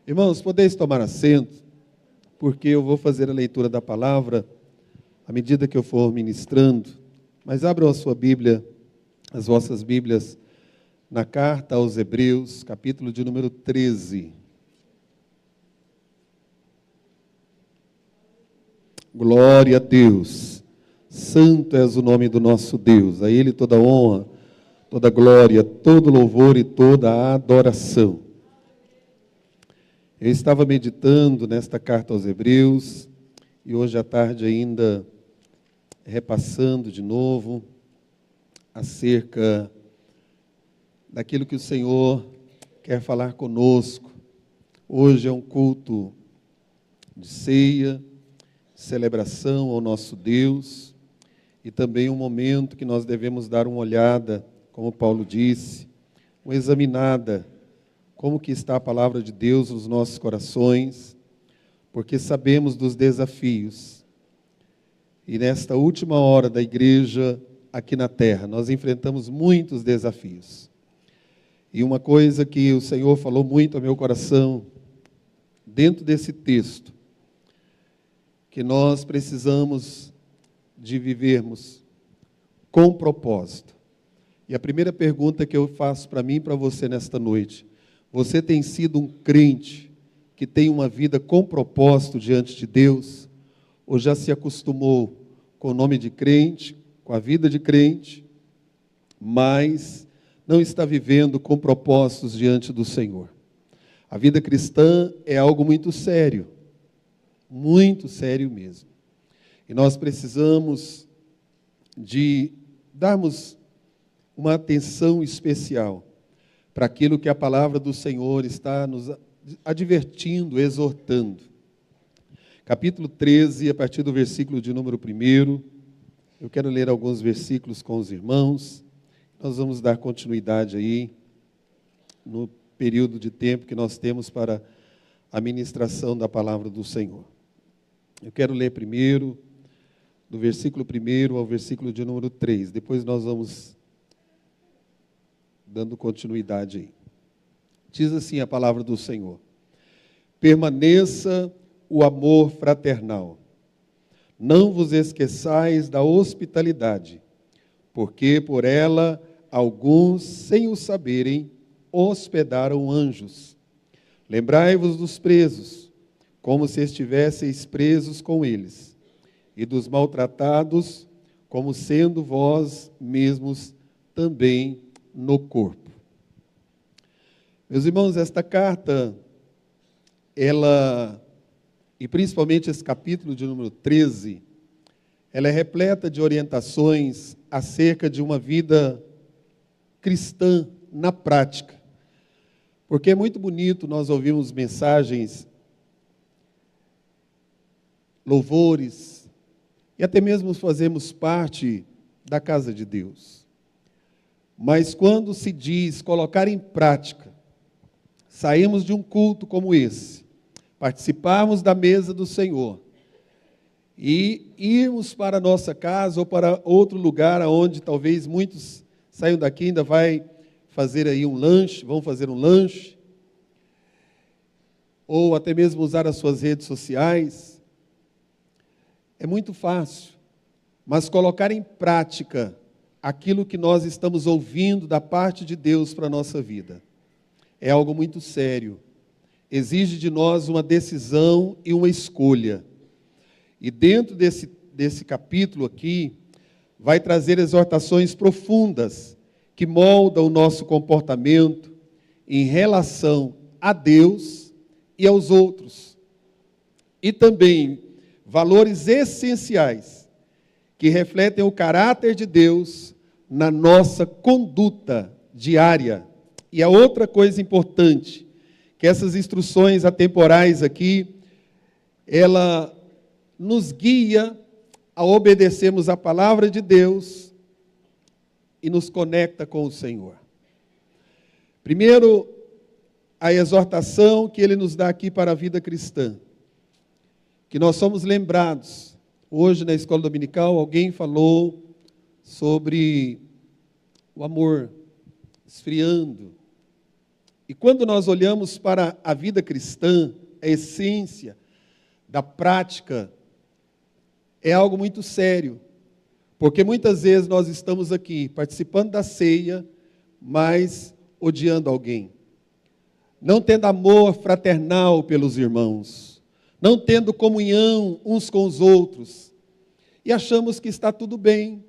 Irmãos, podeis tomar assento, porque eu vou fazer a leitura da palavra à medida que eu for ministrando. Mas abram a sua Bíblia, as vossas Bíblias, na carta aos Hebreus, capítulo de número 13. Glória a Deus. Santo és o nome do nosso Deus. A Ele toda honra, toda glória, todo louvor e toda a adoração. Eu estava meditando nesta carta aos Hebreus e hoje à tarde ainda repassando de novo acerca daquilo que o Senhor quer falar conosco. Hoje é um culto de ceia, celebração ao nosso Deus e também um momento que nós devemos dar uma olhada, como Paulo disse, uma examinada, como que está a palavra de Deus nos nossos corações, porque sabemos dos desafios. E nesta última hora da igreja aqui na terra, nós enfrentamos muitos desafios. E uma coisa que o Senhor falou muito ao meu coração, dentro desse texto, que nós precisamos de vivermos com propósito. E a primeira pergunta que eu faço para mim e para você nesta noite: você tem sido um crente que tem uma vida com propósito diante de Deus? Ou já se acostumou com o nome de crente, com a vida de crente, mas não está vivendo com propósitos diante do Senhor? A vida cristã é algo muito sério mesmo. E nós precisamos de darmos uma atenção especial para aquilo que a palavra do Senhor está nos advertindo, exortando. Capítulo 13, a partir do versículo de número 1, eu quero ler alguns versículos com os irmãos. Nós vamos dar continuidade aí no período de tempo que nós temos para a ministração da palavra do Senhor. Eu quero ler primeiro, do versículo 1 ao versículo de número 3. Depois nós vamos dando continuidade aí. Diz assim a palavra do Senhor: permaneça o amor fraternal. Não vos esqueçais da hospitalidade, porque por ela alguns, sem o saberem, hospedaram anjos. Lembrai-vos dos presos, como se estivesseis presos com eles, e dos maltratados, como sendo vós mesmos também no corpo. Meus irmãos, esta carta, e principalmente esse capítulo de número 13, ela é repleta de orientações acerca de uma vida cristã na prática. Porque é muito bonito nós ouvirmos mensagens, louvores, e até mesmo fazemos parte da casa de Deus. Mas quando se diz colocar em prática, sairmos de um culto como esse, participarmos da mesa do Senhor e irmos para a nossa casa ou para outro lugar onde talvez muitos saiam daqui e ainda vai fazer aí um lanche, vão fazer um lanche, ou até mesmo usar as suas redes sociais, é muito fácil, mas colocar em prática aquilo que nós estamos ouvindo da parte de Deus para a nossa vida é algo muito sério. Exige de nós uma decisão e uma escolha. E dentro desse capítulo aqui, vai trazer exortações profundas que moldam o nosso comportamento em relação a Deus e aos outros. E também valores essenciais que refletem o caráter de Deus na nossa conduta diária. E a outra coisa importante, que essas instruções atemporais aqui, ela nos guia a obedecermos a palavra de Deus e nos conecta com o Senhor. Primeiro, a exortação que ele nos dá aqui para a vida cristã, que nós somos lembrados. Hoje na escola dominical alguém falou sobre o amor esfriando, E quando nós olhamos para a vida cristã, a essência da prática é algo muito sério, porque muitas vezes nós estamos aqui participando da ceia, mas odiando alguém, não tendo amor fraternal pelos irmãos, não tendo comunhão uns com os outros, e achamos que está tudo bem,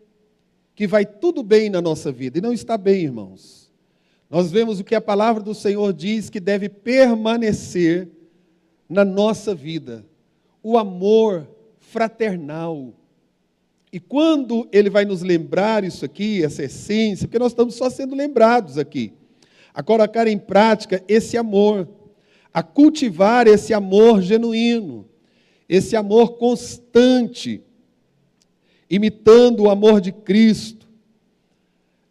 que vai tudo bem na nossa vida, e não está bem, irmãos. Nós vemos o que a palavra do Senhor diz que deve permanecer na nossa vida, o amor fraternal. E quando ele vai nos lembrar isso aqui, essa essência, porque nós estamos só sendo lembrados aqui, a colocar em prática esse amor, a cultivar esse amor genuíno, esse amor constante, imitando o amor de Cristo,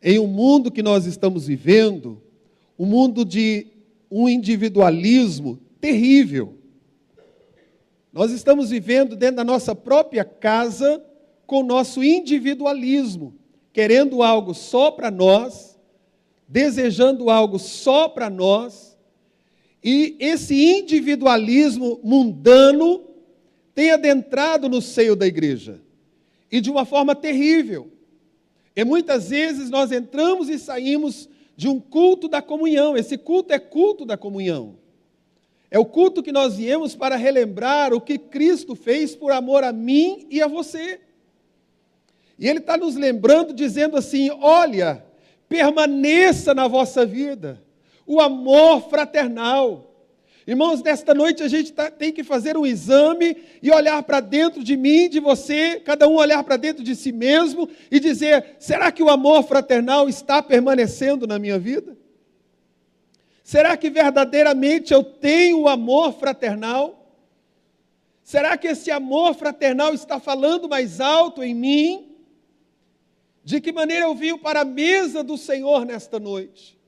em um mundo que nós estamos vivendo, um mundo de um individualismo terrível. Nós estamos vivendo dentro da nossa própria casa com o nosso individualismo, querendo algo só para nós, desejando algo só para nós, e esse individualismo mundano tem adentrado no seio da igreja, e de uma forma terrível. E muitas vezes nós entramos e saímos de um culto da comunhão. Esse culto é culto da comunhão. É o culto que nós viemos para relembrar o que Cristo fez por amor a mim e a você. E Ele está nos lembrando, dizendo assim, olha, permaneça na vossa vida o amor fraternal. Irmãos, nesta noite a gente tem que fazer um exame e olhar para dentro de mim, de você, cada um olhar para dentro de si mesmo e dizer, será que o amor fraternal está permanecendo na minha vida? Será que verdadeiramente eu tenho o amor fraternal? Será que esse amor fraternal está falando mais alto em mim? De que maneira eu vim para a mesa do Senhor nesta noite?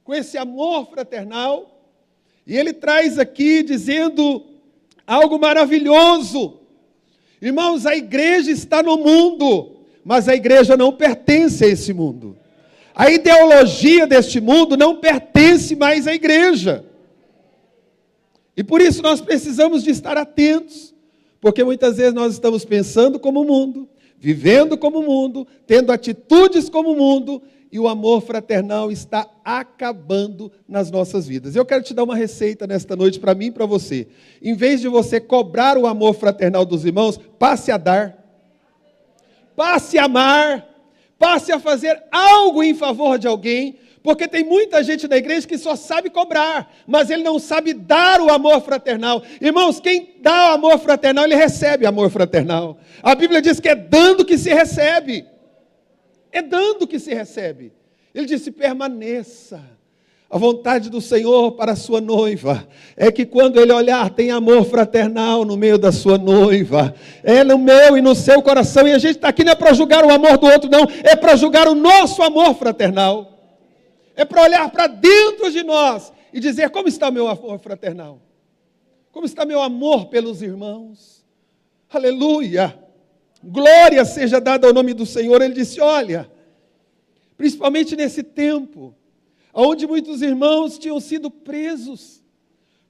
Com esse amor fraternal? E ele traz aqui dizendo algo maravilhoso. Irmãos, a igreja está no mundo, mas a igreja não pertence a esse mundo. A ideologia deste mundo não pertence mais à igreja. E por isso nós precisamos de estar atentos, porque muitas vezes nós estamos pensando como o mundo, vivendo como o mundo, tendo atitudes como o mundo, e o amor fraternal está acabando nas nossas vidas. Eu quero te dar uma receita nesta noite para mim e para você. Em vez de você cobrar o amor fraternal dos irmãos, passe a dar, passe a amar, passe a fazer algo em favor de alguém, porque tem muita gente na igreja que só sabe cobrar, mas ele não sabe dar o amor fraternal. Irmãos, quem dá o amor fraternal, ele recebe amor fraternal. A Bíblia diz que é dando que se recebe. É dando que se recebe. Ele disse, permaneça. A vontade do Senhor para a sua noiva é que quando Ele olhar, tem amor fraternal no meio da sua noiva. É no meu e no seu coração. E a gente está aqui não é para julgar o amor do outro, não. É para julgar o nosso amor fraternal. É para olhar para dentro de nós e dizer, como está meu amor fraternal? Como está meu amor pelos irmãos? Aleluia! Glória seja dada ao nome do Senhor. Ele disse, olha, principalmente nesse tempo, onde muitos irmãos tinham sido presos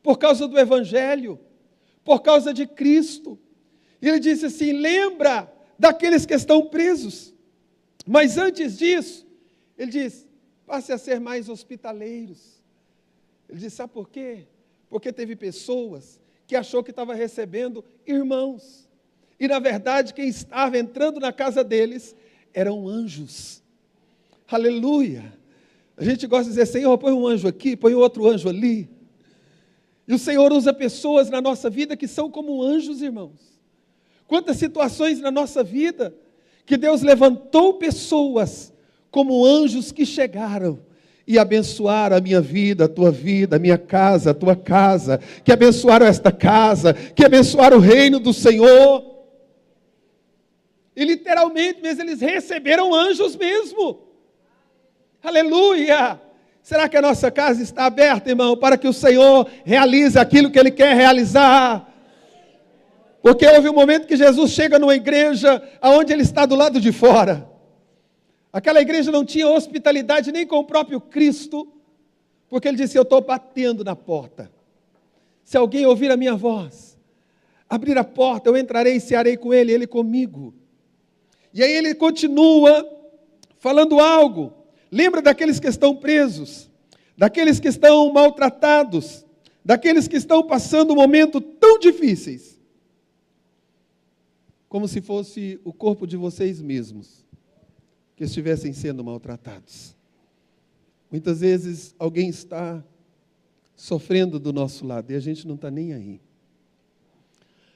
por causa do Evangelho, por causa de Cristo. E ele disse assim, lembra daqueles que estão presos. Mas antes disso, ele diz, passe a ser mais hospitaleiros. Ele disse, sabe por quê? Porque teve pessoas que achou que estava recebendo irmãos. E, na verdade, quem estava entrando na casa deles eram anjos. Aleluia! A gente gosta de dizer, Senhor, põe um anjo aqui, põe outro anjo ali. E o Senhor usa pessoas na nossa vida que são como anjos, irmãos. Quantas situações na nossa vida que Deus levantou pessoas como anjos que chegaram e abençoaram a minha vida, a minha casa, a tua casa, que abençoaram esta casa, que abençoaram o reino do Senhor. E literalmente, mesmo eles receberam anjos mesmo. Aleluia! Será que a nossa casa está aberta, irmão, para que o Senhor realize aquilo que Ele quer realizar? Porque houve um momento que Jesus chega numa igreja onde Ele está do lado de fora. Aquela igreja não tinha hospitalidade nem com o próprio Cristo, Porque ele disse: eu estou batendo na porta. Se alguém ouvir a minha voz, abrir a porta, eu entrarei e cearei com ele, ele comigo. E aí ele continua falando algo. Lembra daqueles que estão presos, daqueles que estão maltratados, daqueles que estão passando momentos tão difíceis, como se fosse o corpo de vocês mesmos, que estivessem sendo maltratados. Muitas vezes alguém está sofrendo do nosso lado e a gente não está nem aí.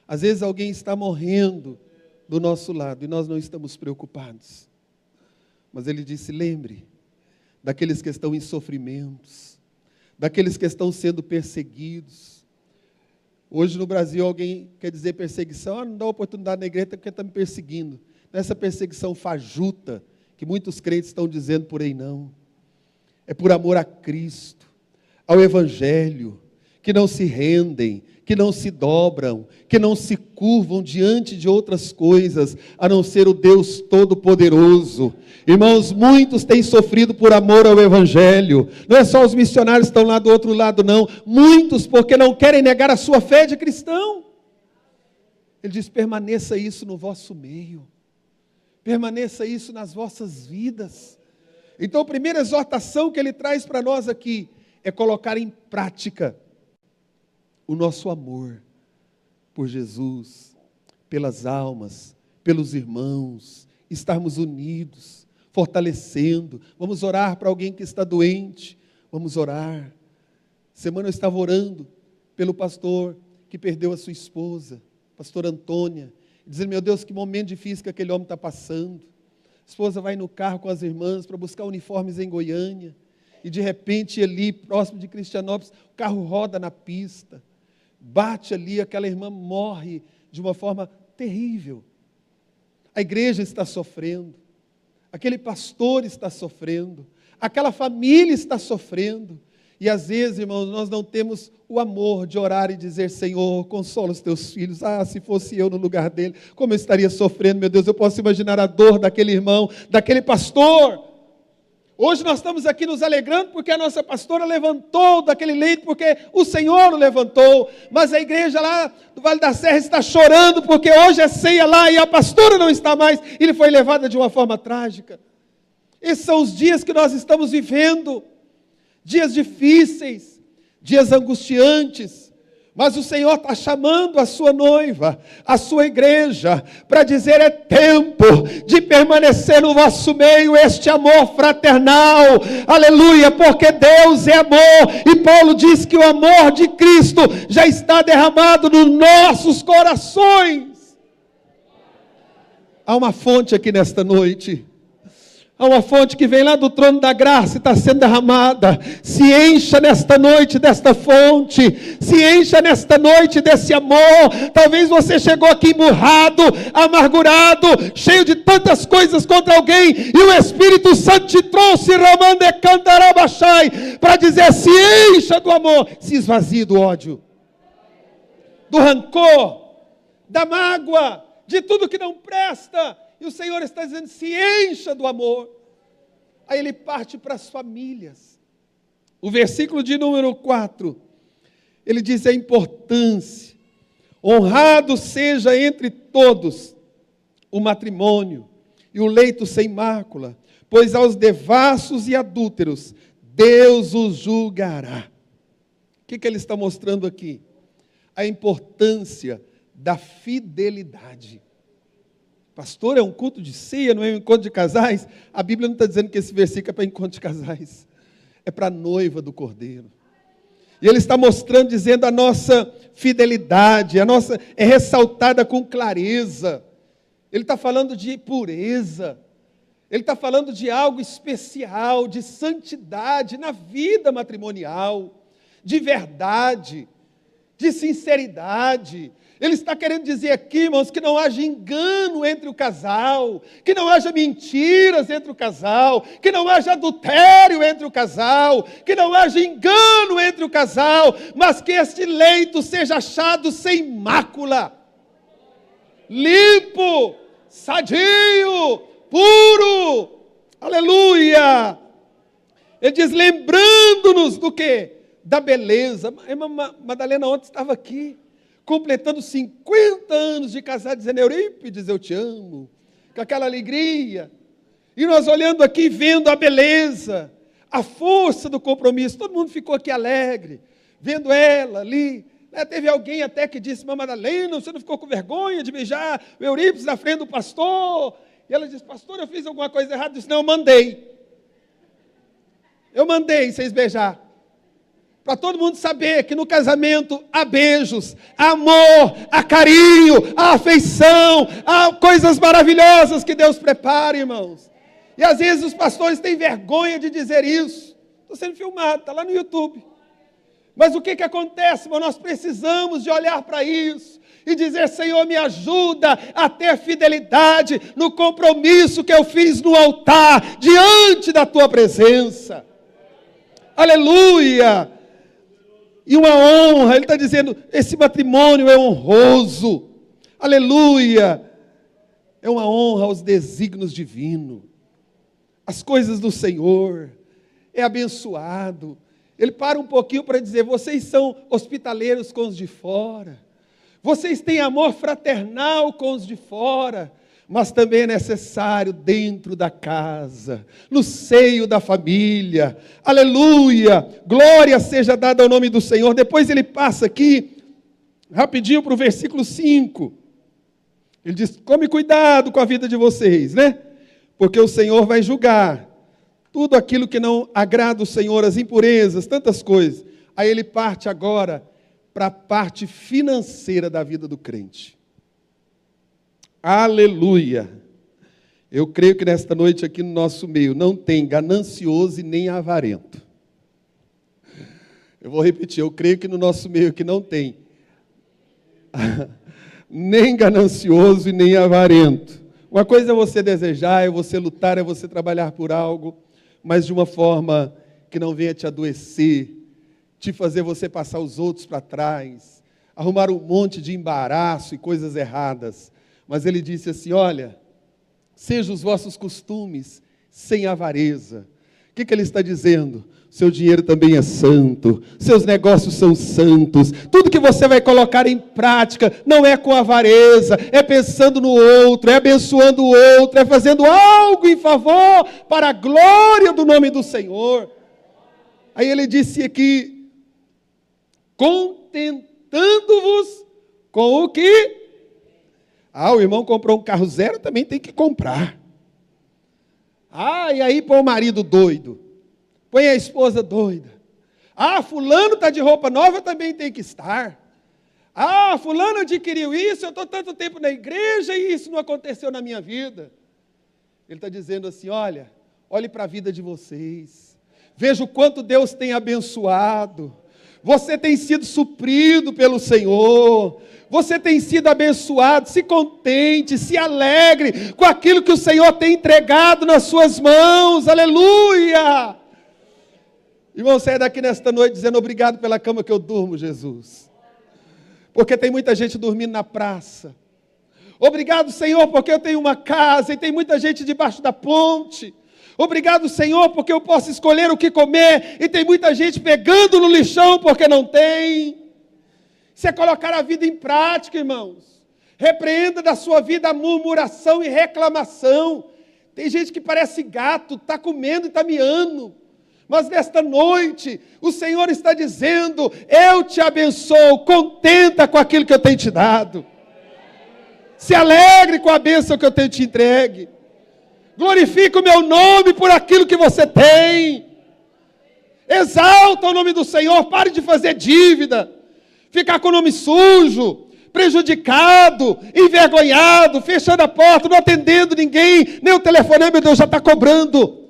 Às vezes alguém está morrendo do nosso lado e nós não estamos preocupados. Mas ele disse: lembre daqueles que estão em sofrimentos, daqueles que estão sendo perseguidos. Hoje no Brasil alguém quer dizer perseguição: não dá oportunidade na igreja porque está me perseguindo. Não é essa perseguição fajuta que muitos crentes estão dizendo por aí, não. É por amor a Cristo, ao Evangelho, que não se rendem, que não se dobram, que não se curvam diante de outras coisas, a não ser o Deus Todo-Poderoso. Irmãos, muitos têm sofrido por amor ao Evangelho. Não é só os missionários que estão lá do outro lado, não. Muitos porque não querem negar a sua fé de cristão. Ele diz: permaneça isso no vosso meio. Permaneça isso nas vossas vidas. Então a primeira exortação que ele traz para nós aqui é colocar em prática o nosso amor por Jesus, pelas almas, pelos irmãos, estarmos unidos, fortalecendo. Vamos orar para alguém que está doente, vamos orar. Semana eu estava orando pelo pastor que perdeu a sua esposa, pastor Antônia, dizendo: meu Deus, que momento difícil que aquele homem está passando. A esposa vai no carro com as irmãs para buscar uniformes em Goiânia, e de repente ali, próximo de Cristianópolis, o carro roda na pista, bate ali, aquela irmã morre de uma forma terrível. A igreja está sofrendo, aquele pastor está sofrendo, aquela família está sofrendo, e às vezes, irmãos, nós não temos o amor de orar e dizer: Senhor, consola os teus filhos. Se fosse eu no lugar dele, como eu estaria sofrendo, meu Deus. Eu posso imaginar a dor daquele irmão, daquele pastor. Hoje nós estamos aqui nos alegrando porque a nossa pastora levantou daquele leito, porque o Senhor o levantou. Mas a igreja lá do Vale da Serra está chorando porque hoje é ceia lá e a pastora não está mais. Ele foi levada de uma forma trágica. Esses são os dias que nós estamos vivendo. Dias difíceis, dias angustiantes. Mas o Senhor está chamando a sua noiva, a sua igreja, para dizer: é tempo de permanecer no vosso meio este amor fraternal, aleluia, porque Deus é amor, e Paulo diz que o amor de Cristo já está derramado nos nossos corações. Há uma fonte aqui nesta noite, há uma fonte que vem lá do trono da graça e está sendo derramada. Se encha nesta noite desta fonte, se encha nesta noite desse amor. Talvez você chegou aqui emburrado, amargurado, cheio de tantas coisas contra alguém, e o Espírito Santo te trouxe para dizer: se encha do amor, se esvazie do ódio, do rancor, da mágoa, de tudo que não presta. E o Senhor está dizendo: se encha do amor. Aí ele parte para as famílias. O versículo de número 4, ele diz a importância: honrado seja entre todos o matrimônio e o leito sem mácula, pois aos devassos e adúlteros Deus os julgará. O que ele está mostrando aqui? A importância da fidelidade. Pastor, é um culto de ceia, não é um encontro de casais? A Bíblia não está dizendo que esse versículo é para encontro de casais. É para a noiva do Cordeiro. E ele está mostrando, dizendo: a nossa fidelidade, a nossa é ressaltada com clareza. Ele está falando de pureza. Ele está falando de algo especial, de santidade na vida matrimonial, de verdade, de sinceridade. Ele está querendo dizer aqui, irmãos, que não haja engano entre o casal, que não haja mentiras entre o casal, que não haja adultério entre o casal, que não haja engano entre o casal, mas que este leito seja achado sem mácula, limpo, sadio, puro. Aleluia! Ele diz, lembrando-nos do quê? Da beleza. A irmã Madalena ontem estava aqui, completando 50 anos de casado, dizendo, Eurípides, eu te amo, com aquela alegria. E nós olhando aqui, vendo a beleza, a força do compromisso. Todo mundo ficou aqui alegre, vendo ela ali. Teve alguém até que disse, irmã Madalena, você não ficou com vergonha de beijar o Eurípides na frente do pastor? E ela disse, pastor, eu fiz alguma coisa errada. Eu disse, não, eu mandei. Eu mandei vocês beijar. Para todo mundo saber que no casamento há beijos, há amor, há carinho, há afeição, há coisas maravilhosas que Deus prepara, irmãos. E às vezes os pastores têm vergonha de dizer isso. Estou sendo filmado, está lá no YouTube. Mas o que acontece, irmão? Nós precisamos de olhar para isso e dizer, Senhor, me ajuda a ter fidelidade no compromisso que eu fiz no altar, diante da Tua presença. Aleluia! E uma honra, ele está dizendo, esse matrimônio é honroso. Aleluia! É uma honra aos desígnios divinos. As coisas do Senhor. É abençoado. Ele para um pouquinho para dizer, vocês são hospitaleiros com os de fora. Vocês têm amor fraternal com os de fora. Mas também é necessário dentro da casa, no seio da família. Aleluia! Glória seja dada ao nome do Senhor. Depois ele passa aqui, rapidinho para o versículo 5. Ele diz, tome cuidado com a vida de vocês, né? Porque o Senhor vai julgar tudo aquilo que não agrada o Senhor, as impurezas, tantas coisas. Aí ele parte agora para a parte financeira da vida do crente. Aleluia! Eu creio que nesta noite aqui no nosso meio não tem ganancioso e nem avarento. Eu vou repetir, eu creio que no nosso meio aqui não tem nem ganancioso e nem avarento. Uma coisa é você desejar, é você lutar, é você trabalhar por algo, mas de uma forma que não venha te adoecer, te fazer você passar os outros para trás, arrumar um monte de embaraço e coisas erradas. Mas ele disse assim, olha, sejam os vossos costumes sem avareza. O que ele está dizendo? Seu dinheiro também é santo, seus negócios são santos, tudo que você vai colocar em prática não é com avareza, é pensando no outro, é abençoando o outro, é fazendo algo em favor para a glória do nome do Senhor. Aí ele disse aqui, contentando-vos com o que? O irmão comprou um carro zero, também tem que comprar. E aí põe o marido doido, põe a esposa doida. Fulano está de roupa nova, também tem que estar. Fulano adquiriu isso, eu estou tanto tempo na igreja e isso não aconteceu na minha vida. Ele está dizendo assim, olhe para a vida de vocês. Veja o quanto Deus tem abençoado. Você tem sido suprido pelo Senhor. Você tem sido abençoado, se contente, se alegre com aquilo que o Senhor tem entregado nas suas mãos, aleluia! Irmão, saia daqui nesta noite dizendo, obrigado pela cama que eu durmo, Jesus. Porque tem muita gente dormindo na praça. Obrigado, Senhor, porque eu tenho uma casa e tem muita gente debaixo da ponte. Obrigado, Senhor, porque eu posso escolher o que comer e tem muita gente pegando no lixão porque não tem. Isso é colocar a vida em prática, irmãos. Repreenda da sua vida a murmuração e reclamação. Tem gente que parece gato, está comendo e está miando. Mas nesta noite, o Senhor está dizendo, eu te abençoo, contenta com aquilo que eu tenho te dado. Se alegre com a bênção que eu tenho te entregue. Glorifique o meu nome por aquilo que você tem. Exalta o nome do Senhor, pare de fazer dívida. Ficar com o nome sujo, prejudicado, envergonhado, fechando a porta, não atendendo ninguém, nem o telefone, meu Deus, já está cobrando.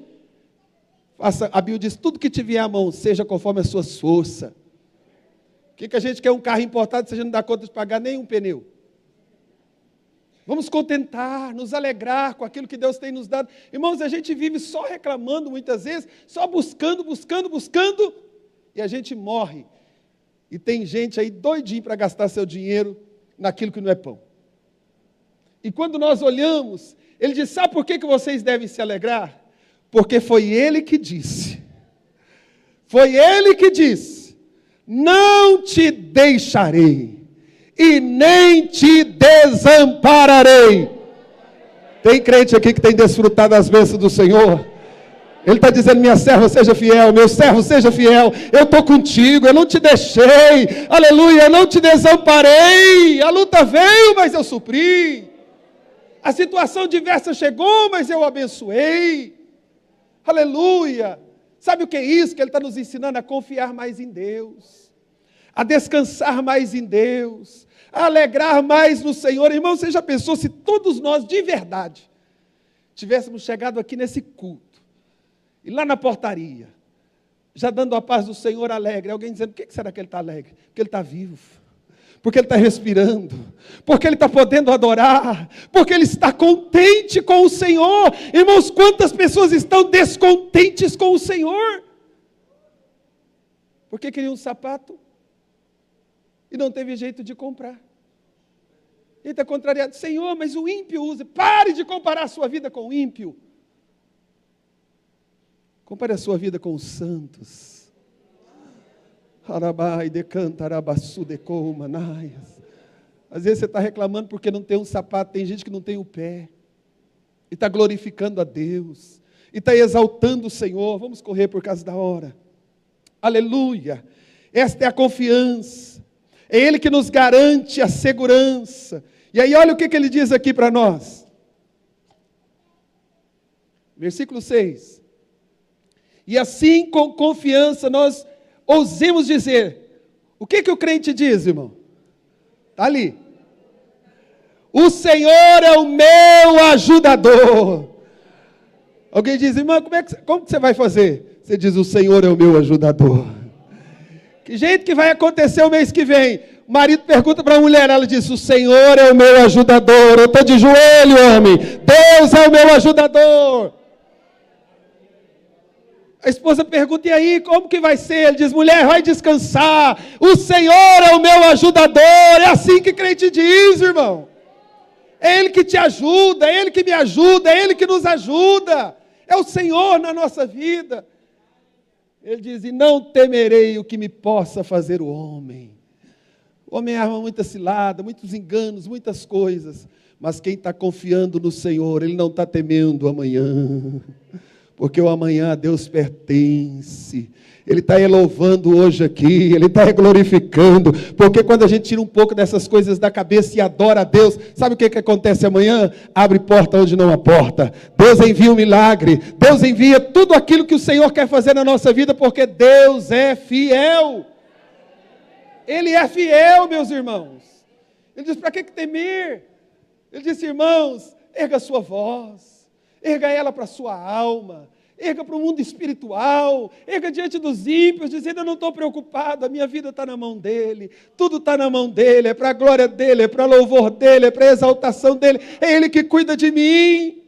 A Bíblia diz, tudo que te vier à mão, seja conforme as suas forças. O que a gente quer? Um carro importado, se a gente não dá conta de pagar nem um pneu. Vamos contentar, nos alegrar com aquilo que Deus tem nos dado. Irmãos, a gente vive só reclamando muitas vezes, só buscando, e a gente morre. E tem gente aí doidinho para gastar seu dinheiro naquilo que não é pão. E quando nós olhamos, ele diz, sabe por que vocês devem se alegrar? Porque foi ele que disse, Foi Ele que disse: não te deixarei e nem te desampararei. Tem crente aqui que tem desfrutado das bênçãos do Senhor? Ele está dizendo: minha serva, seja fiel, meu servo, seja fiel, eu estou contigo, eu não te deixei, aleluia, eu não te desamparei. A luta veio, mas eu supri. A situação diversa chegou, mas eu abençoei. Aleluia. Sabe o que é isso? Que Ele está nos ensinando a confiar mais em Deus, a descansar mais em Deus, a alegrar mais no Senhor. Irmão, você já pensou se todos nós, de verdade, tivéssemos chegado aqui nesse culto, e lá na portaria, já dando a paz do Senhor alegre, alguém dizendo: por que será que ele está alegre? Porque ele está vivo, porque ele está respirando, porque ele está podendo adorar, porque ele está contente com o Senhor. Irmãos, quantas pessoas estão descontentes com o Senhor? Porque queria um sapato e não teve jeito de comprar. Ele está contrariado: Senhor, mas o ímpio usa. Pare de comparar a sua vida com o ímpio. Compare a sua vida com os santos. Às vezes você está reclamando porque não tem um sapato. Tem gente que não tem o pé e está glorificando a Deus e está exaltando o Senhor. Vamos correr por causa da hora. Aleluia. Esta é a confiança. É Ele que nos garante a segurança. E aí olha o que Ele diz aqui para nós. Versículo 6. E assim com confiança nós ousemos dizer. O que o crente diz, irmão? Está ali. O Senhor é o meu ajudador. Alguém diz: irmão, como que você vai fazer? Você diz: o Senhor é o meu ajudador. Que jeito que vai acontecer o mês que vem? O marido pergunta para a mulher, ela diz: o Senhor é o meu ajudador. Eu estou de joelho, homem. Deus é o meu ajudador. A esposa pergunta: e aí, como que vai ser? Ele diz: mulher, vai descansar. O Senhor é o meu ajudador. É assim que crente diz, irmão. É Ele que te ajuda, é Ele que me ajuda, é Ele que nos ajuda. É o Senhor na nossa vida. Ele diz: e não temerei o que me possa fazer o homem. O homem arma muita cilada, muitos enganos, muitas coisas. Mas quem está confiando no Senhor, ele não está temendo o amanhã. Porque o amanhã a Deus pertence. Ele está louvando hoje aqui, Ele está glorificando. Porque quando a gente tira um pouco dessas coisas da cabeça e adora a Deus, sabe o que acontece amanhã? Abre porta onde não há porta. Deus envia um milagre. Deus envia tudo aquilo que o Senhor quer fazer na nossa vida, porque Deus é fiel. Ele é fiel, meus irmãos. Ele diz: para que temer? Ele disse: irmãos, erga a sua voz. Erga ela para a sua alma, erga para o mundo espiritual, erga diante dos ímpios, dizendo: eu não estou preocupado, a minha vida está na mão dEle, tudo está na mão dEle, é para a glória dEle, é para louvor dEle, é para a exaltação dEle, é Ele que cuida de mim.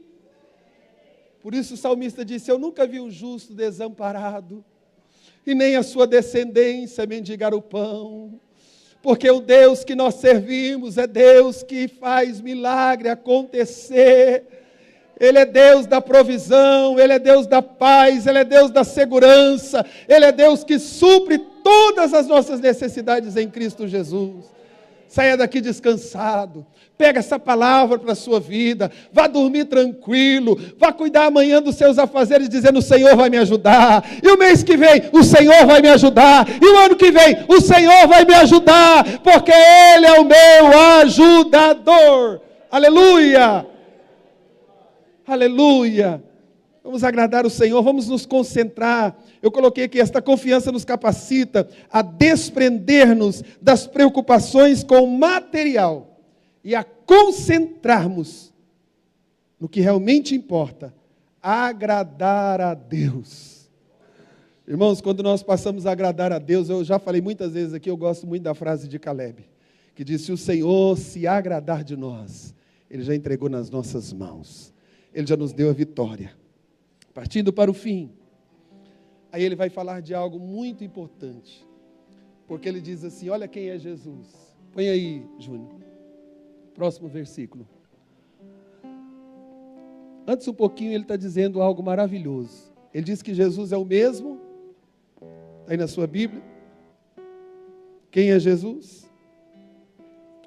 Por isso o salmista disse: eu nunca vi um justo desamparado, e nem a sua descendência mendigar o pão, porque o Deus que nós servimos é Deus que faz milagre acontecer. Ele é Deus da provisão, Ele é Deus da paz, Ele é Deus da segurança, Ele é Deus que supre todas as nossas necessidades em Cristo Jesus. Saia daqui descansado, pega essa palavra para a sua vida, vá dormir tranquilo, vá cuidar amanhã dos seus afazeres, dizendo: o Senhor vai me ajudar, e o mês que vem o Senhor vai me ajudar, e o ano que vem o Senhor vai me ajudar, porque Ele é o meu ajudador. Aleluia! Aleluia! Vamos agradar o Senhor, vamos nos concentrar. Eu coloquei aqui: esta confiança nos capacita a desprender-nos das preocupações com o material e a concentrarmos no que realmente importa: agradar a Deus. Irmãos, quando nós passamos a agradar a Deus, eu já falei muitas vezes aqui, eu gosto muito da frase de Caleb, que diz: se o Senhor se agradar de nós, Ele já entregou nas nossas mãos. Ele já nos deu a vitória. Partindo para o fim, aí ele vai falar de algo muito importante, porque ele diz assim: olha quem é Jesus. Põe aí, Júnior, próximo versículo. Antes um pouquinho ele está dizendo algo maravilhoso. Ele diz que Jesus é o mesmo Está aí na sua Bíblia? Quem é Jesus?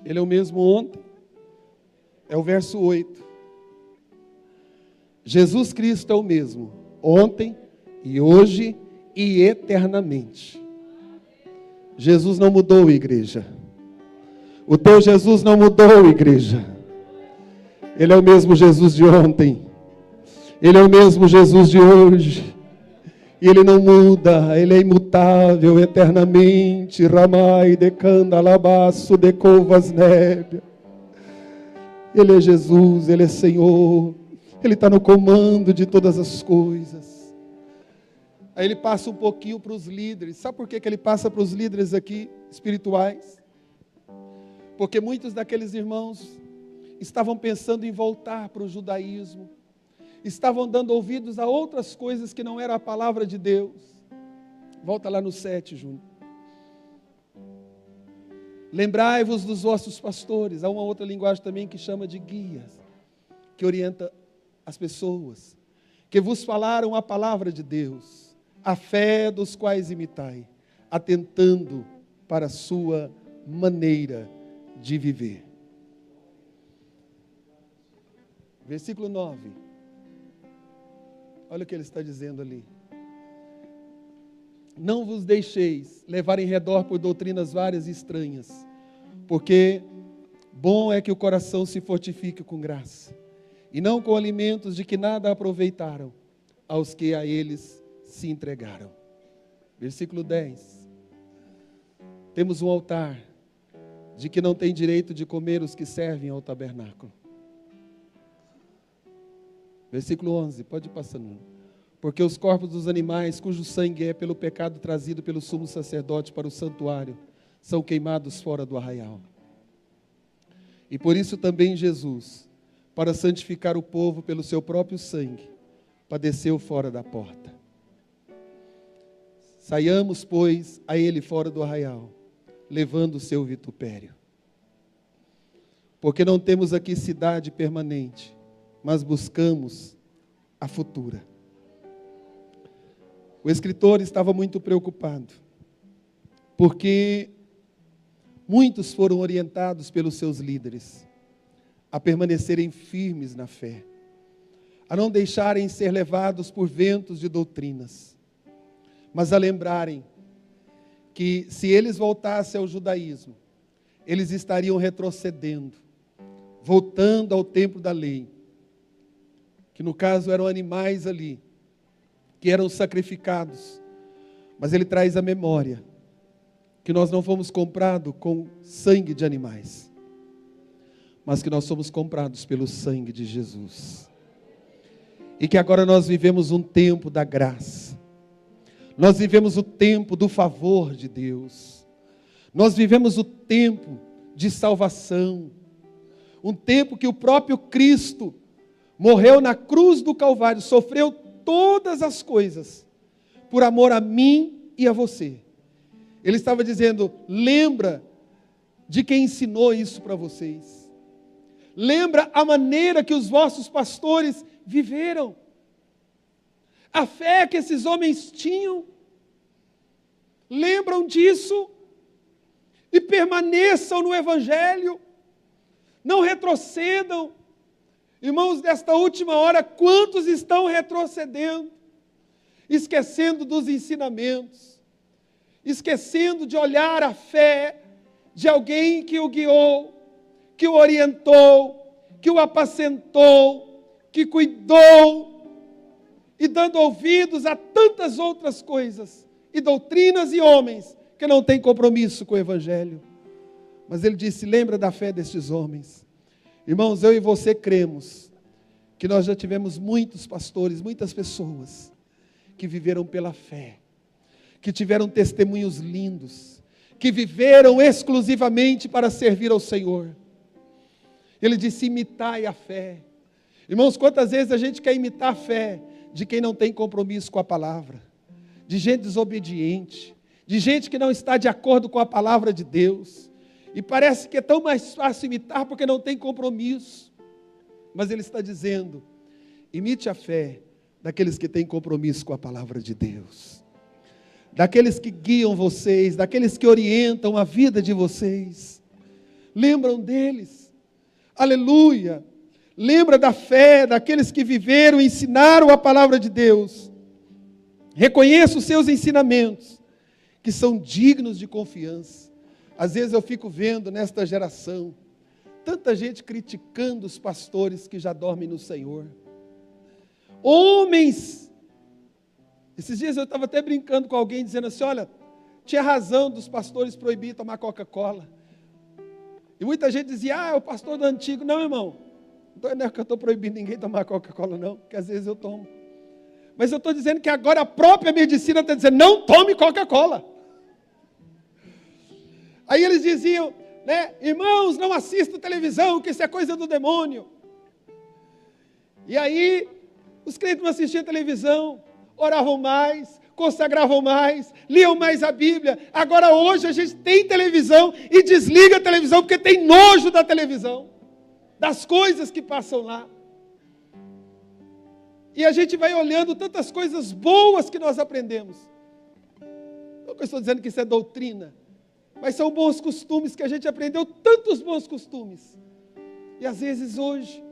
Ele é o mesmo ontem. É o verso 8. Jesus Cristo é o mesmo, ontem e hoje e eternamente. Jesus não mudou, igreja. O teu Jesus não mudou, igreja. Ele é o mesmo Jesus de ontem. Ele é o mesmo Jesus de hoje. E Ele não muda, Ele é imutável eternamente. Ramai, decanda, alabaço, decovas, nébia. Ele é Jesus, Ele é Senhor. Ele está no comando de todas as coisas. Aí Ele passa um pouquinho para os líderes. Sabe por que Ele passa para os líderes aqui espirituais? Porque muitos daqueles irmãos estavam pensando em voltar para o judaísmo. Estavam dando ouvidos a outras coisas que não era a palavra de Deus. Volta lá no 7, Júnior. Lembrai-vos dos vossos pastores. Há uma outra linguagem também que chama de guias, que orienta as pessoas, que vos falaram a palavra de Deus, a fé dos quais imitai, atentando para a sua maneira de viver. Versículo 9. Olha o que ele está dizendo ali. Não vos deixeis levar em redor por doutrinas várias e estranhas, porque bom é que o coração se fortifique com graça, e não com alimentos de que nada aproveitaram aos que a eles se entregaram. Versículo 10. Temos um altar de que não tem direito de comer os que servem ao tabernáculo. Versículo 11, pode ir passando. Porque os corpos dos animais, cujo sangue é pelo pecado trazido pelo sumo sacerdote para o santuário, são queimados fora do arraial. E por isso também Jesus, para santificar o povo pelo seu próprio sangue, padeceu fora da porta. Saiamos, pois, a ele fora do arraial, levando o seu vitupério. Porque não temos aqui cidade permanente, mas buscamos a futura. O escritor estava muito preocupado, porque muitos foram orientados pelos seus líderes a permanecerem firmes na fé, a não deixarem ser levados por ventos de doutrinas, mas a lembrarem que se eles voltassem ao judaísmo, eles estariam retrocedendo, voltando ao tempo da lei, que no caso eram animais ali, que eram sacrificados, mas ele traz a memória que nós não fomos comprados com sangue de animais, mas que nós somos comprados pelo sangue de Jesus, e que agora nós vivemos um tempo da graça, nós vivemos o tempo do favor de Deus, nós vivemos o tempo de salvação, um tempo que o próprio Cristo morreu na cruz do Calvário, sofreu todas as coisas, por amor a mim e a você. Ele estava dizendo, lembra de quem ensinou isso para vocês. Lembra a maneira que os vossos pastores viveram. A fé que esses homens tinham. Lembram disso e permaneçam no Evangelho. Não retrocedam. Irmãos, desta última hora, quantos estão retrocedendo? Esquecendo dos ensinamentos. Esquecendo de olhar a fé de alguém que o guiou, que o orientou, que o apacentou, que cuidou, e dando ouvidos a tantas outras coisas, e doutrinas e homens que não têm compromisso com o Evangelho. Mas ele disse, lembra da fé destes homens. Irmãos, eu e você cremos que nós já tivemos muitos pastores, muitas pessoas que viveram pela fé, que tiveram testemunhos lindos, que viveram exclusivamente para servir ao Senhor. Ele disse, imitai a fé. Irmãos, quantas vezes a gente quer imitar a fé de quem não tem compromisso com a palavra, de gente desobediente, de gente que não está de acordo com a palavra de Deus, e parece que é tão mais fácil imitar porque não tem compromisso. Mas ele está dizendo, imite a fé daqueles que têm compromisso com a palavra de Deus. daqueles que guiam vocês, daqueles que orientam a vida de vocês. Lembram deles. Aleluia. Lembra da fé daqueles que viveram e ensinaram a palavra de Deus. Reconheça os seus ensinamentos, que são dignos de confiança. Às vezes eu fico vendo nesta geração, tanta gente criticando os pastores que já dormem no Senhor. Homens! Esses dias eu estava até brincando com alguém, dizendo assim, olha, tinha razão dos pastores proibir tomar Coca-Cola. E muita gente dizia, é o pastor do antigo. Não, irmão, não é que eu estou proibindo ninguém tomar Coca-Cola, não, porque às vezes eu tomo. Mas eu estou dizendo que agora a própria medicina está dizendo, não tome Coca-Cola. Aí eles diziam, né, irmãos, não assistam televisão, que isso é coisa do demônio. E aí, os crentes não assistiam televisão, oravam mais, consagravam mais, liam mais a Bíblia. Agora hoje a gente tem televisão e desliga a televisão porque tem nojo da televisão, das coisas que passam lá. E a gente vai olhando tantas coisas boas que nós aprendemos. Não que eu estou dizendo que isso é doutrina, mas são bons costumes que a gente aprendeu, tantos bons costumes. E às vezes hoje,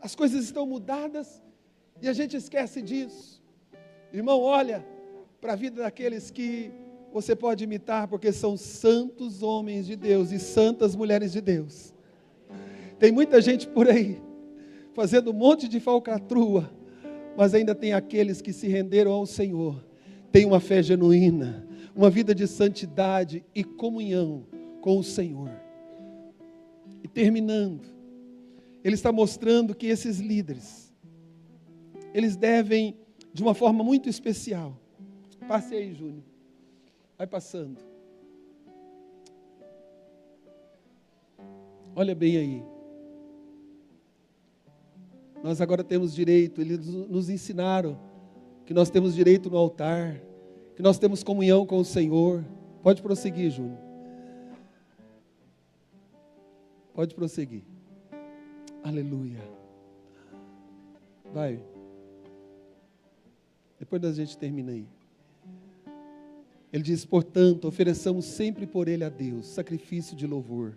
as coisas estão mudadas e a gente esquece disso. Irmão, olha para a vida daqueles que você pode imitar, porque são santos homens de Deus e santas mulheres de Deus. Tem muita gente por aí, fazendo um monte de falcatrua, mas ainda tem aqueles que se renderam ao Senhor, têm uma fé genuína, uma vida de santidade e comunhão com o Senhor. E terminando, ele está mostrando que esses líderes, eles devem, de uma forma muito especial, passe aí, Júnior, vai passando, olha bem aí, nós agora temos direito, eles nos ensinaram que nós temos direito no altar, que nós temos comunhão com o Senhor. Pode prosseguir, Júnior. Pode prosseguir. Aleluia. Vai. Depois a gente termina aí. Ele diz, portanto, ofereçamos sempre por ele a Deus sacrifício de louvor.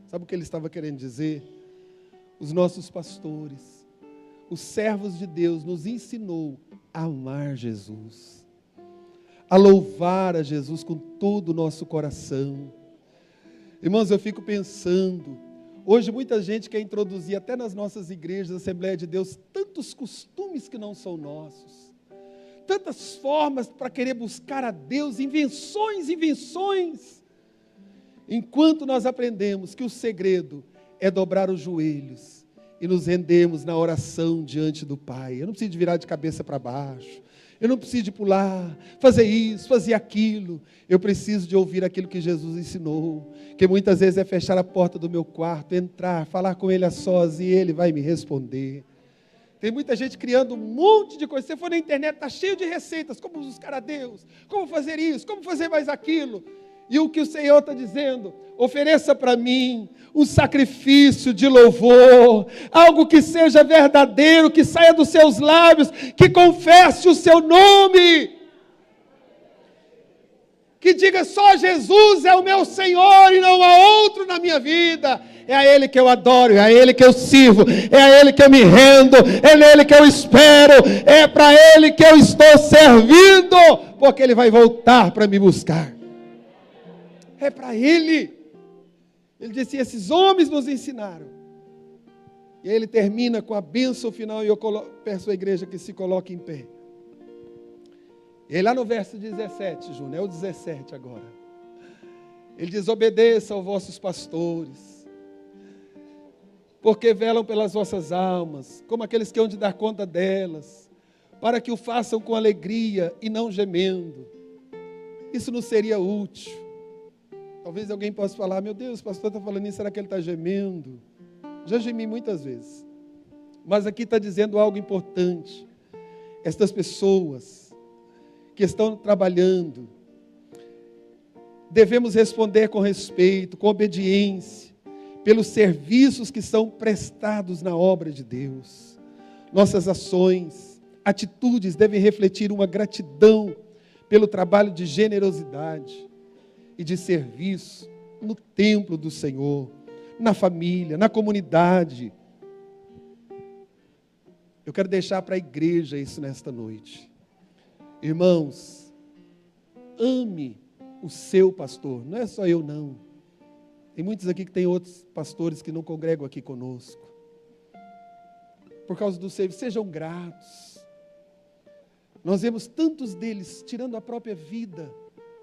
Sabe o que ele estava querendo dizer? Os nossos pastores, os servos de Deus nos ensinou a amar Jesus, a louvar a Jesus com todo o nosso coração. Irmãos, eu fico pensando, hoje muita gente quer introduzir até nas nossas igrejas, Assembleia de Deus, tantos costumes que não são nossos, tantas formas para querer buscar a Deus, invenções, enquanto nós aprendemos que o segredo é dobrar os joelhos e nos rendermos na oração diante do Pai. Eu não preciso de virar de cabeça para baixo, eu não preciso de pular, fazer isso, fazer aquilo. Eu preciso de ouvir aquilo que Jesus ensinou, que muitas vezes é fechar a porta do meu quarto, entrar, falar com Ele a sós e Ele vai me responder. Tem muita gente criando um monte de coisas. Se você for na internet, está cheio de receitas, como buscar a Deus, como fazer isso, como fazer mais aquilo. E o que o Senhor está dizendo? Ofereça para mim um sacrifício de louvor, algo que seja verdadeiro, que saia dos seus lábios, que confesse o seu nome, que diga só Jesus é o meu Senhor e não há outro na minha vida. É a Ele que eu adoro, é a Ele que eu sirvo, é a Ele que eu me rendo, é nele que eu espero, é para Ele que eu estou servindo, porque Ele vai voltar para me buscar. É para Ele. Ele disse, esses homens nos ensinaram. E aí ele termina com a bênção final, e eu peço à igreja que se coloque em pé. E aí lá no verso 17, Júnior, é o 17 agora. Ele diz, obedeça aos vossos pastores, porque velam pelas vossas almas, como aqueles que hão de dar conta delas, para que o façam com alegria e não gemendo. Isso não seria útil. Talvez alguém possa falar, meu Deus, o pastor está falando isso, será que ele está gemendo? Já gemi muitas vezes. Mas aqui está dizendo algo importante. Estas pessoas que estão trabalhando, devemos responder com respeito, com obediência, pelos serviços que são prestados na obra de Deus. Nossas ações, atitudes devem refletir uma gratidão pelo trabalho de generosidade e de serviço no templo do Senhor, na família, na comunidade. Eu quero deixar para a igreja isso nesta noite. Irmãos, ame o seu pastor, não é só eu não. Tem muitos aqui que tem outros pastores que não congregam aqui conosco. Por causa do serviço, sejam gratos. Nós vemos tantos deles tirando a própria vida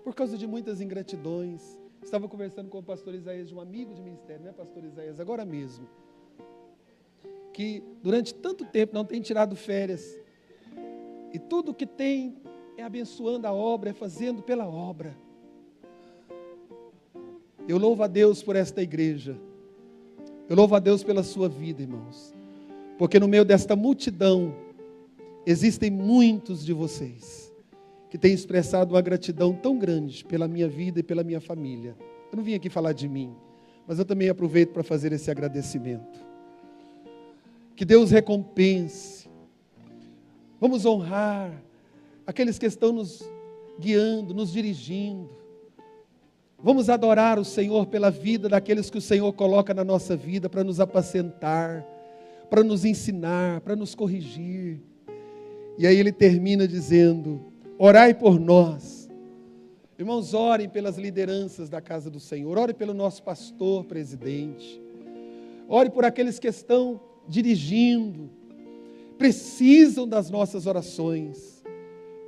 por causa de muitas ingratidões. Estava conversando com o pastor Isaías, de um amigo de ministério, né, pastor Isaías, agora mesmo, que durante tanto tempo não tem tirado férias, e tudo que tem é abençoando a obra, é fazendo pela obra. Eu louvo a Deus por esta igreja, eu louvo a Deus pela sua vida, irmãos, porque no meio desta multidão, existem muitos de vocês, que têm expressado uma gratidão tão grande pela minha vida e pela minha família. Eu não vim aqui falar de mim, mas eu também aproveito para fazer esse agradecimento. Que Deus recompense. Vamos honrar aqueles que estão nos guiando, nos dirigindo. Vamos adorar o Senhor pela vida daqueles que o Senhor coloca na nossa vida para nos apacentar, para nos ensinar, para nos corrigir. E aí ele termina dizendo: orai por nós. Irmãos, orem pelas lideranças da casa do Senhor, orem pelo nosso pastor presidente, orem por aqueles que estão dirigindo, precisam das nossas orações,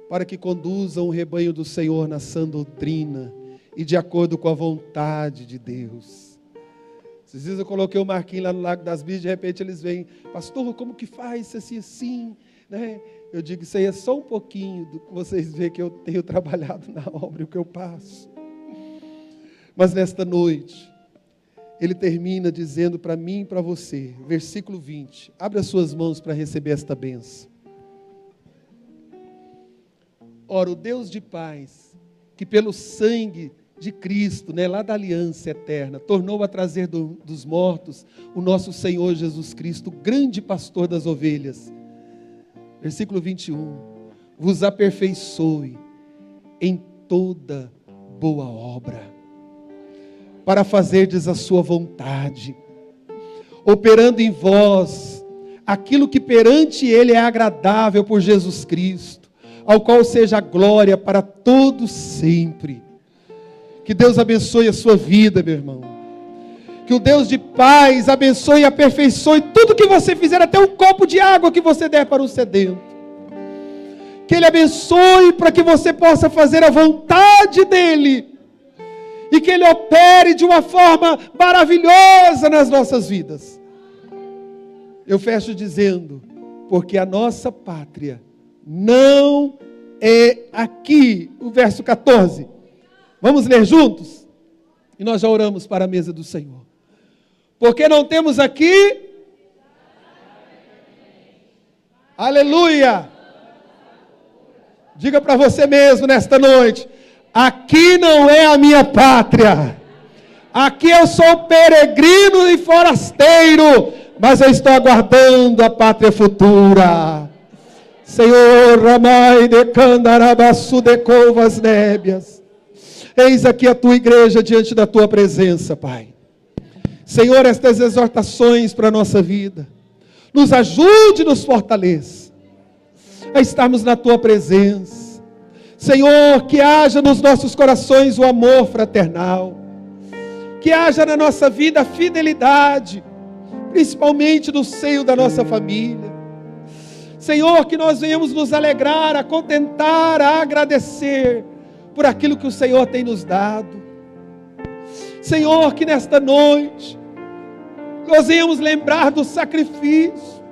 para que conduzam o rebanho do Senhor na sã doutrina e de acordo com a vontade de Deus. Esses dias eu coloquei o Marquinhos lá no Lago das Bispas, de repente eles vêm: pastor, como que faz assim, né? Eu digo, isso aí é só um pouquinho do que vocês veem que eu tenho trabalhado na obra e o que eu passo. Mas nesta noite, ele termina dizendo para mim e para você, versículo 20, abre as suas mãos para receber esta bênção. Ora, o Deus de paz, que pelo sangue de Cristo, né, lá da aliança eterna, tornou a trazer dos mortos o nosso Senhor Jesus Cristo, o grande pastor das ovelhas. Versículo 21, vos aperfeiçoe em toda boa obra, para fazerdes a sua vontade, operando em vós aquilo que perante Ele é agradável por Jesus Cristo, ao qual seja a glória para todos sempre. Que Deus abençoe a sua vida, meu irmão. Que o Deus de paz abençoe e aperfeiçoe tudo que você fizer, até um copo de água que você der para um sedento. Que Ele abençoe para que você possa fazer a vontade dEle. E que Ele opere de uma forma maravilhosa nas nossas vidas. Eu fecho dizendo, porque a nossa pátria não é aqui. O verso 14. Vamos ler juntos? E nós já oramos para a mesa do Senhor. Porque não temos aqui, aleluia, diga para você mesmo nesta noite, aqui não é a minha pátria, aqui eu sou peregrino e forasteiro, mas eu estou aguardando a pátria futura. Senhor, ramai de candarabaçu de covas nébias, eis aqui a tua igreja diante da tua presença, Pai. Senhor, estas exortações para a nossa vida, nos ajude e nos fortaleça a estarmos na tua presença. Senhor, que haja nos nossos corações o amor fraternal, que haja na nossa vida a fidelidade, principalmente no seio da nossa família. Senhor, que nós venhamos nos alegrar, a contentar, a agradecer por aquilo que o Senhor tem nos dado. Senhor, que nesta noite nós venhamos lembrar do sacrifício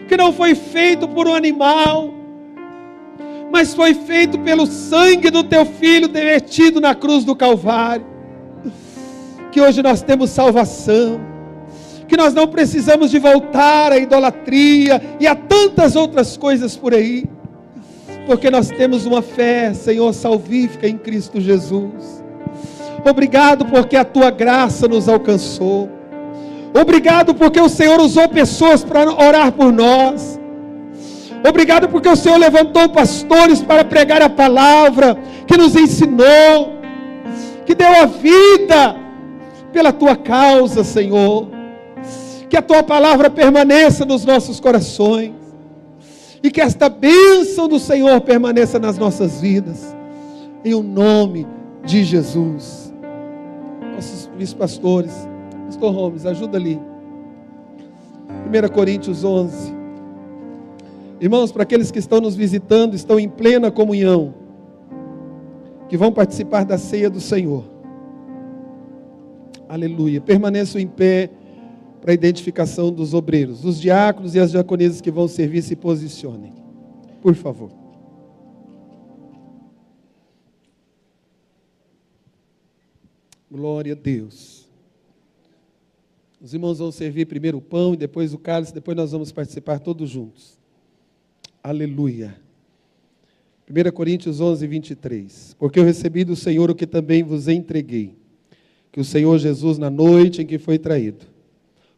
que não foi feito por um animal, mas foi feito pelo sangue do teu Filho derretido na cruz do Calvário. Que hoje nós temos salvação, que nós não precisamos de voltar à idolatria e a tantas outras coisas por aí, porque nós temos uma fé, Senhor, salvífica em Cristo Jesus. Obrigado porque a tua graça nos alcançou. Obrigado porque o Senhor usou pessoas para orar por nós. Obrigado porque o Senhor levantou pastores para pregar a palavra, que nos ensinou, que deu a vida pela tua causa, Senhor. Que a tua palavra permaneça nos nossos corações. E que esta bênção do Senhor permaneça nas nossas vidas. Em o nome de Jesus. Nossos vice-pastores, pastor Holmes, ajuda ali. 1 Coríntios 11. Irmãos, para aqueles que estão nos visitando, estão em plena comunhão, que vão participar da ceia do Senhor. Aleluia. Permaneçam em pé para a identificação dos obreiros. Os diáconos e as diaconisas que vão servir, se posicionem. Por favor. Glória a Deus. Os irmãos vão servir primeiro o pão e depois o cálice, depois nós vamos participar todos juntos. Aleluia. 1 Coríntios 11, 23. Porque eu recebi do Senhor o que também vos entreguei, que o Senhor Jesus, na noite em que foi traído,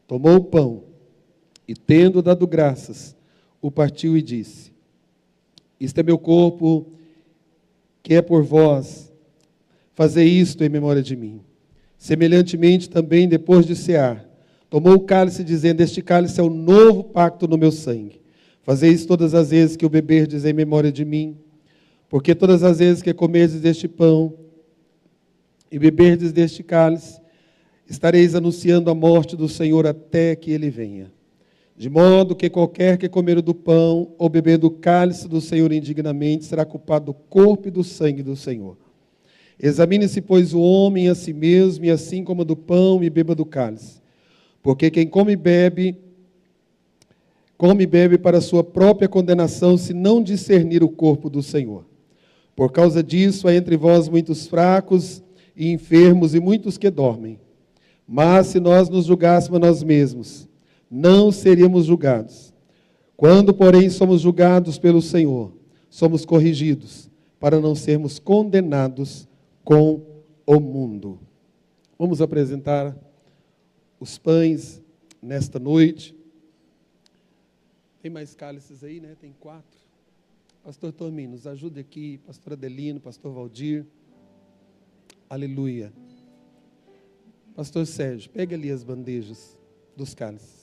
tomou o pão e, tendo dado graças, o partiu e disse: isto é meu corpo, que é por vós, fazei isto em memória de mim. Semelhantemente também, depois de cear, tomou o cálice, dizendo: este cálice é o novo pacto no meu sangue. Fazei isso todas as vezes que o beberdes em memória de mim, porque todas as vezes que comerdes deste pão e beberdes deste cálice, estareis anunciando a morte do Senhor até que Ele venha. De modo que qualquer que comer do pão ou beber do cálice do Senhor indignamente será culpado do corpo e do sangue do Senhor. Examine-se, pois, o homem a si mesmo, e assim coma do pão e beba do cálice. Porque quem come e bebe para a sua própria condenação, se não discernir o corpo do Senhor. Por causa disso, há entre vós muitos fracos e enfermos e muitos que dormem. Mas se nós nos julgássemos a nós mesmos, não seríamos julgados. Quando, porém, somos julgados pelo Senhor, somos corrigidos, para não sermos condenados com o mundo. Vamos apresentar os pães nesta noite. Tem mais cálices aí, né? Tem 4. Pastor Tomin, nos ajude aqui. Pastor Adelino, pastor Valdir. Aleluia. Pastor Sérgio, pega ali as bandejas dos cálices.